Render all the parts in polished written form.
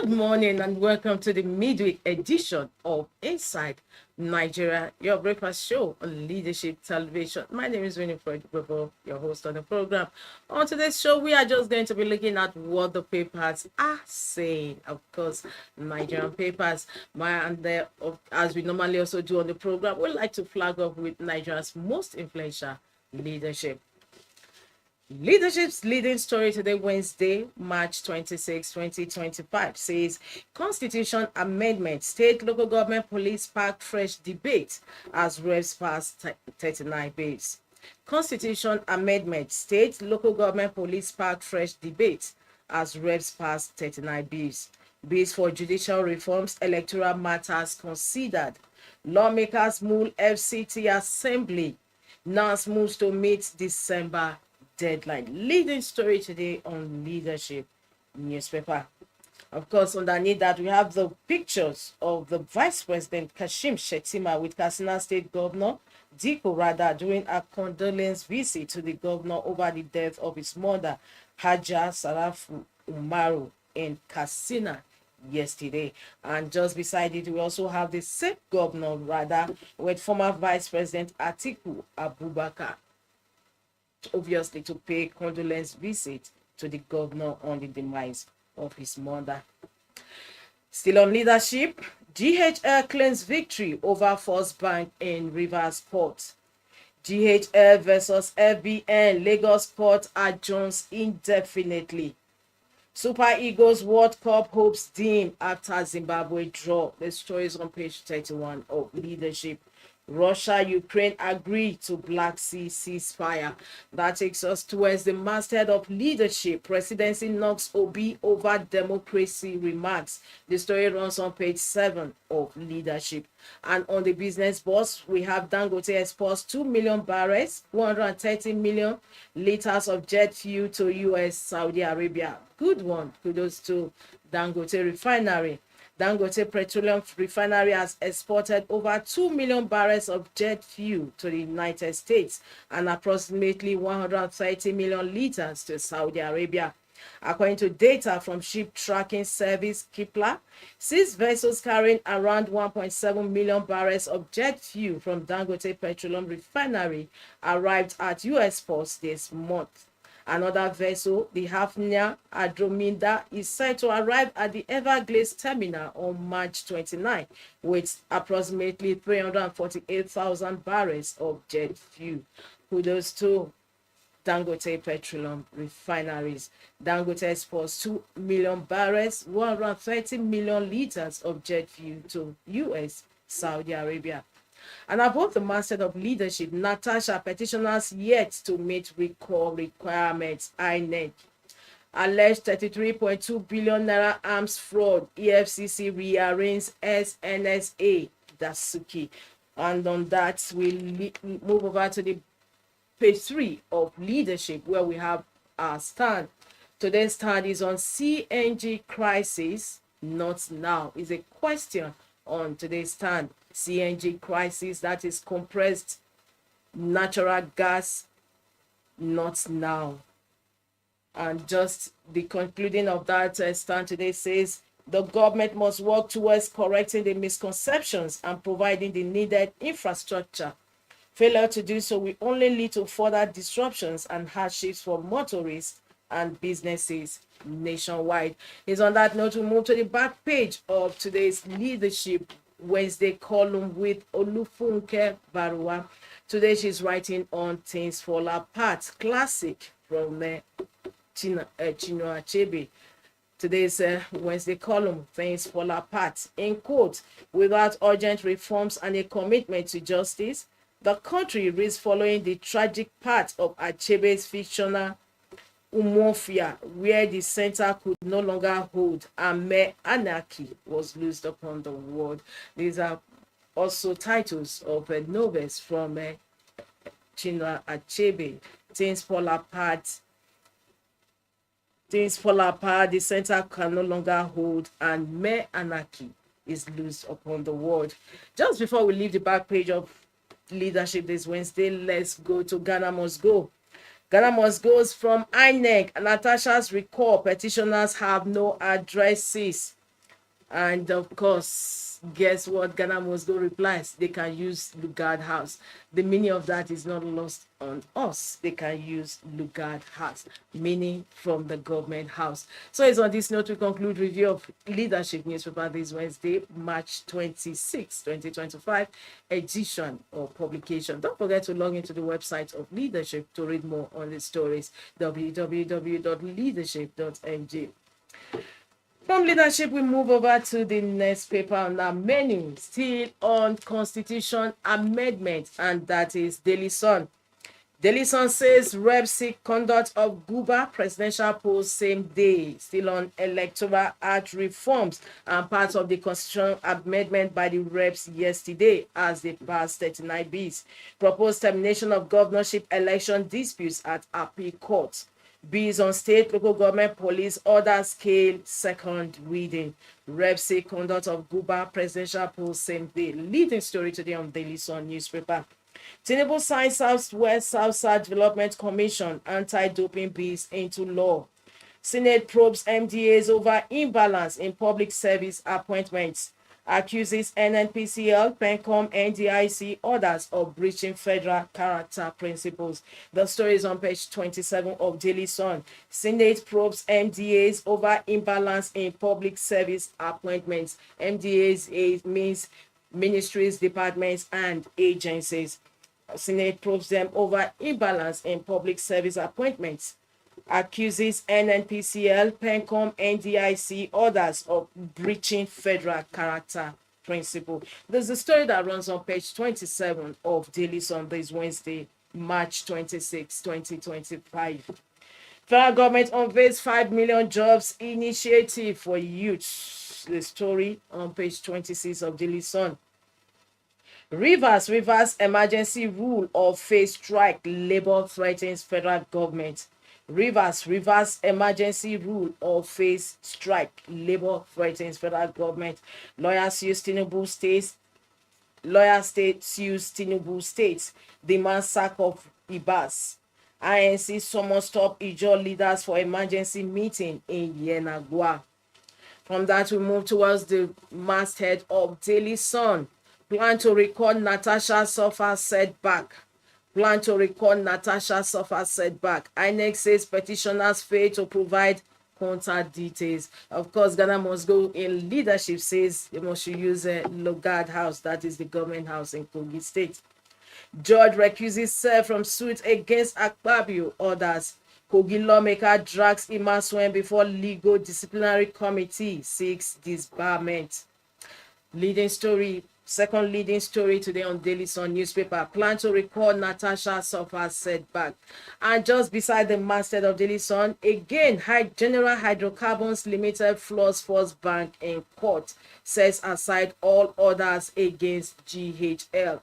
Good morning and welcome to the midweek edition of Inside Nigeria, your breakfast show on Leadership Television. My name is Winifred Bobo, your host on the program. On today's show, we are just going to be looking at what the papers are saying. Of course, Nigerian papers, as we normally also do on the program, we like to flag up with Nigeria's most influential leadership. Leadership's leading story today, Wednesday, March 26, 2025, says Constitution Amendment, State Local Government Police Park fresh debate as reps pass 39 bills. Constitution Amendment, State Local Government Police Park fresh debate as reps pass 39 bills. Bills for judicial reforms, electoral matters considered. Lawmakers move FCT Assembly. NAS moves to meet December deadline. Leading story today on Leadership newspaper. Of course, underneath that, we have the pictures of the Vice President Kashim Shettima with Katsina State Governor Diko Rada during a condolence visit to the governor over the death of his mother, Haja Sarafu Umaru, in Katsina yesterday. And just beside it, we also have the same governor Rada with former Vice President Atiku Abubakar, obviously to pay condolence visit to the governor on the demise of his mother. Still on leadership, GHL claims victory over First Bank in Rivers Port. GHL versus FBN, Lagos Port adjourns indefinitely. Super Eagles World Cup hopes dim after Zimbabwe draw. The story is on page 31 of leadership. Russia, Ukraine agree to Black Sea ceasefire. That takes us towards the masthead of leadership. Presidency knocks Obi over democracy remarks. The story runs on page 7 of leadership. And on the business boss, we have Dangote exports 2 million barrels, 130 million liters of jet fuel to US, Saudi Arabia. Good one. Kudos to Dangote Refinery. Dangote Petroleum Refinery has exported over 2 million barrels of jet fuel to the United States and approximately 130 million liters to Saudi Arabia. According to data from ship tracking service Kipla, 6 vessels carrying around 1.7 million barrels of jet fuel from Dangote Petroleum Refinery arrived at US ports this month. Another vessel, the Hafnia Andromeda, is set to arrive at the Everglades terminal on March 29 with approximately 348,000 barrels of jet fuel. Kudos to Dangote Petroleum Refineries. Dangote exports 2 million barrels, 130 million liters of jet fuel to US, Saudi Arabia. And above the masthead of leadership, Natasha petitioners yet to meet recall requirements. INEC. Alleged 33.2 billion naira arms fraud. EFCC rearranges SNSA. Dasuki. And on that, we'll move over to the page 3 of leadership, where we have our stand. Today's stand is on CNG crisis, not now. Is a question on today's stand. CNG crisis, that is compressed natural gas, not now. And just the concluding of that stand today says the government must work towards correcting the misconceptions and providing the needed infrastructure. Failure to do so will only lead to further disruptions and hardships for motorists and businesses nationwide. It's on that note we move to the back page of today's leadership Wednesday column with Olufunke Barua. Today she's writing on Things Fall Apart, classic from Chinua Achebe. Today's Wednesday column, Things Fall Apart. In quote, without urgent reforms and a commitment to justice, the country risks following the tragic path of Achebe's fictional Umofia, where the center could no longer hold, and mere anarchy was loosed upon the world. These are also titles of novels from Chinua Achebe. Things fall apart. Things fall apart. The center can no longer hold, and mere anarchy is loosed upon the world. Just before we leave the back page of leadership this Wednesday, let's go to Ghana Must Go. Ghana Must Goes from INEC. Natasha's recall. Petitioners have no addresses. And of course, guess what? Ghana must go replies. They can use Lugard House. The meaning of that is not lost on us. They can use Lugard House, meaning from the government house. So it's on this note we conclude review of Leadership newspaper this Wednesday, March 26, 2025, edition or publication. Don't forget to log into the website of Leadership to read more on the stories, www.leadership.ng. From Leadership, we move over to the next paper on our menu, still on Constitution Amendment, and that is Daily Sun. Daily Sun says Rep seek conduct of Guba presidential polls same day, still on Electoral Act reforms and part of the Constitution Amendment by the reps yesterday as they passed 39 Bs. Proposed termination of governorship election disputes at appeal court. Bills on state, local government, police order scale, second reading. Reps say conduct of Guba presidential polls same day. Leading story today on Daily Sun newspaper. Tinubu signs Southwest South Development Commission anti-doping bills into law. Senate probes MDAs over imbalance in public service appointments. Accuses NNPCL, PENCOM, NDIC, others of breaching federal character principles. The story is on page 27 of Daily Sun. Senate probes MDAs over imbalance in public service appointments. MDAs means ministries, departments, and agencies. Senate probes them over imbalance in public service appointments. Accuses NNPCL, PENCOM, NDIC, others of breaching federal character principle. There's a story that runs on page 27 of Daily Sun this Wednesday, March 26, 2025. Federal government unveils 5 million jobs initiative for youth. The story on page 26 of Daily Sun. Rivers emergency rule of phase strike. Labour threatens federal government. Rivers emergency rule of phase strike. Labour threatens federal government. Lawyer sues Tinubu states. Lawyer state sues Tinubu states. Demand sack of Ibas. INC summons top Ijaw leaders for emergency meeting in Yenagua. From that, we move towards the masthead of Daily Sun. Plan to record Natasha suffers setback. Plan to record Natasha suffers setback. INEC says petitioners fail to provide contact details. Of course, Ghana must go in leadership says they must use a Lugard House, that is the government house in Kogi State. Judge recuses self from suit against Akpabio orders. Kogi lawmaker drags Imaswen before legal disciplinary committee seeks disbarment. Leading story. Second leading story today on Daily Sun newspaper. Plan to record Natasha suffers setback. And just beside the masthead of Daily Sun, again, General Hydrocarbons Limited floors First Bank in court. Sets aside all orders against GHL.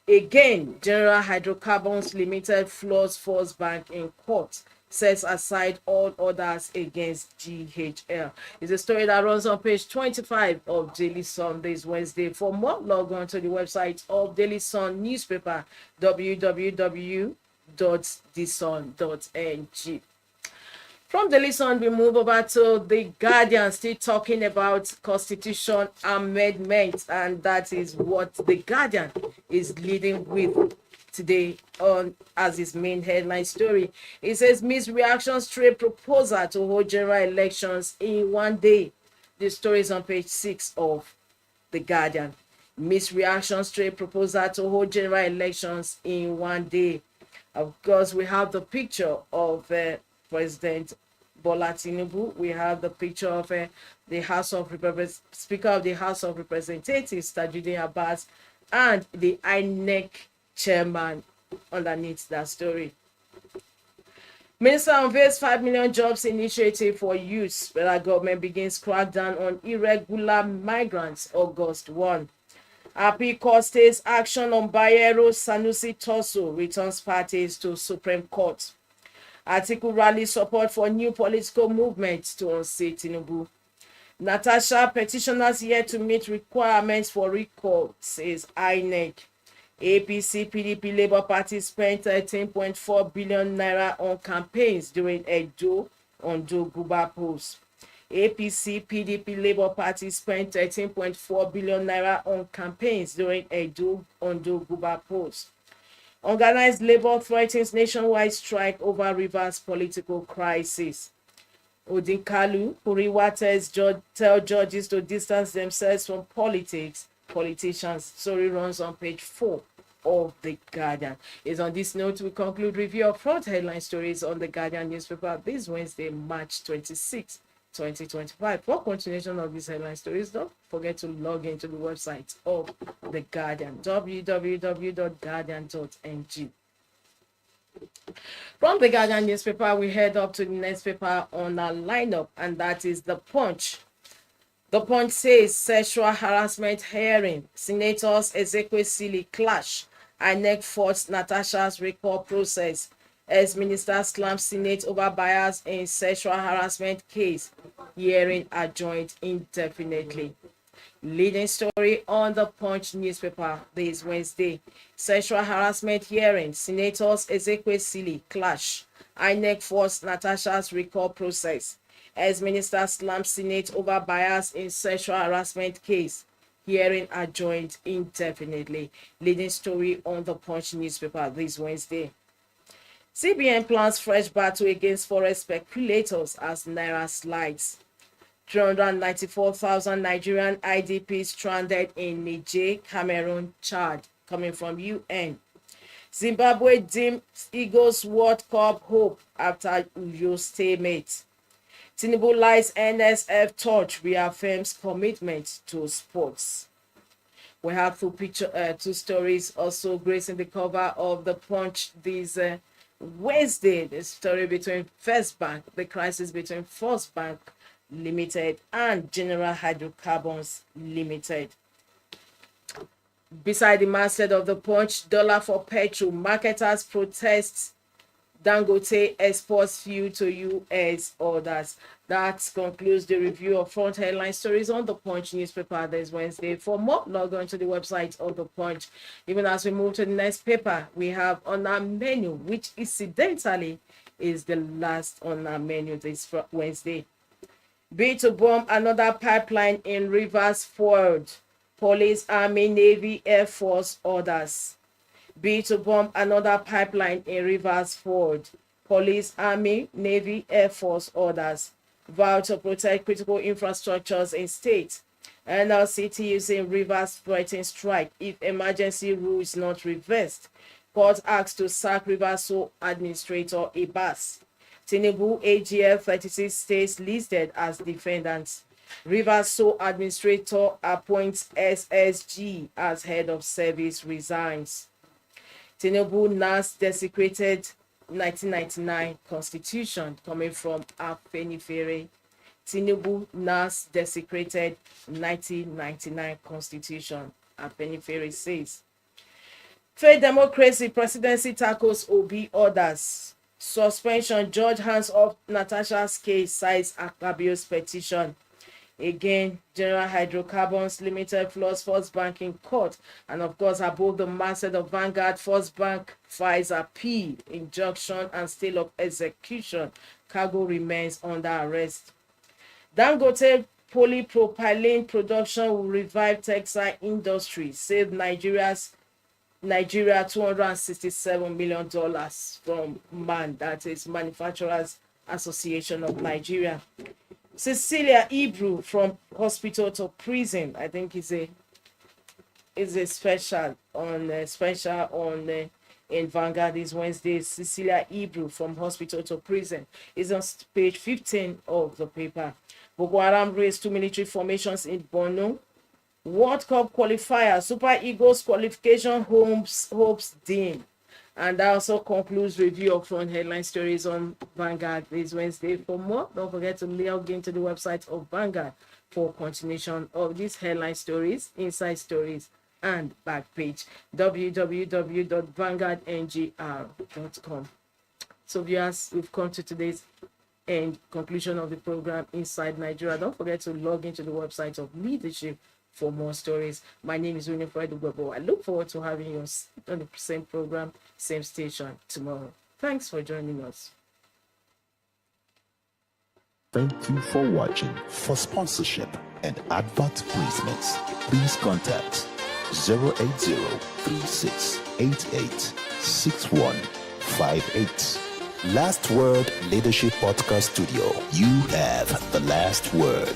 Again, General Hydrocarbons Limited floors First Bank in court. Sets aside all orders against GHL. It's a story that runs on page 25 of Daily Sun this Wednesday. For more, log on to the website of Daily Sun newspaper, www.thesun.ng. From Daily Sun, we move over to The Guardian, still talking about Constitution Amendment, and that is what The Guardian is leading with today on as its main headline story. It says mixed reactions trade proposal to hold general elections in one day. The story is on page 6 of The Guardian. Mixed reactions trade proposal to hold general elections in one day. Of course, we have the picture of President Bola Tinubu. We have the picture of the Speaker of the House of Representatives, Tajuddin Abbas, and the INEC chairman underneath that story. Minister unveils 5 million jobs initiative for youth. Federal government begins crackdown on irregular migrants August 1. Appeal court stays action on Bayero Sanusi Torso returns parties to Supreme Court. Article rally support for new political movement to unseat Tinubu. Natasha petitioners yet to meet requirements for recall, says INEC. APC, PDP, Labour Party spent 13.4 billion naira on campaigns during Ondo Guba polls. APC, PDP, Labour Party spent 13.4 billion naira on campaigns during Edo Ondo Guba polls. Organized labor threatens nationwide strike over Rivers political crisis. Odinkalu, Puriwates tell judges to distance themselves from politicians. Story runs on page 4 of The Guardian. It's on this note we conclude review of front headline stories on The Guardian newspaper this Wednesday, March 26, 2025. For continuation of these headline stories, don't forget to log into the website of The Guardian, www.guardian.ng. From The Guardian newspaper, we head up to the next paper on our lineup, and that is The Punch. The Punch says sexual harassment hearing, Senators Ezekwesili clash, INEC forced Natasha's recall process, as Minister slams Senate over bias in sexual harassment case, hearing adjourned indefinitely. Leading story on The Punch newspaper this Wednesday. Sexual harassment hearing, Senators Ezekwesili clash, INEC forced Natasha's recall process, as Minister slams Senate over bias in sexual harassment case, hearing adjourned indefinitely. Leading story on The Punch newspaper this Wednesday. CBN plans fresh battle against forex speculators as Naira slides. 394,000 Nigerian IDPs stranded in Niger, Cameroon, Chad, coming from UN. Zimbabwe deems Eagles World Cup hope after Uyo stalemate. Tinubu lies NSF touch reaffirms commitment to sports. We have two stories also gracing the cover of The Punch this Wednesday. The story between First Bank, the crisis between First Bank Limited and General Hydrocarbons Limited. Beside the masthead of The Punch, dollar for petrol, marketers protest Dangote exports fuel to US orders. That concludes the review of front headline stories on The Punch newspaper this Wednesday. For more, log on to the website of The Punch. Even as we move to the next paper, we have on our menu, which incidentally is the last on our menu this Wednesday. Bid to bomb another pipeline in Rivers Ford. Police, Army, Navy, Air Force orders. Bid to bomb another pipeline in Rivers Ford. Police, Army, Navy, Air Force orders. Vow to protect critical infrastructures in state. NLCT in Rivers threatening strike if emergency rule is not reversed. Court asks to sack Rivers Administrator Abbas. Tinubu AGF 36 states listed as defendants. Rivers Administrator appoints SSG as head of service resigns. Tinubu NAS desecrated 1999 constitution, coming from Afenifere. Tinubu NAS desecrated 1999 constitution, Afenifere says. Failed democracy, presidency tackles Obi orders. Suspension, judge hands off Natasha's case, cites Akpabio's petition. Again, General Hydrocarbons Limited floors First Bank in court. And of course, above the masthead of Vanguard, First Bank files appeal, injunction, and stay of execution. Cargo remains under arrest. Dangote polypropylene production will revive textile industry, save Nigeria $267 million from MAN, that is Manufacturers Association of Nigeria. Cecilia Ibru from hospital to prison. I think is a special on in Vanguard this Wednesday. Cecilia Ibru from hospital to prison is on page 15 of the paper. Boko Haram raised 2 military formations in Borno. World Cup qualifier, Super Eagles qualification hopes dim. And that also concludes review of front headline stories on Vanguard this Wednesday. For more, don't forget to log into the website of Vanguard for continuation of these headline stories, inside stories, and back page, www.vanguardngr.com. So viewers, we've come to today's end conclusion of the program Inside Nigeria. Don't forget to log into the website of Leadership for more stories. My name is Winifred Ugwebo. I look forward to having you on the same program, same station tomorrow. Thanks for joining us. Thank you for watching. For sponsorship and advert placements, please contact 080-3688-6158. Last Word Leadership Podcast Studio. You have the last word.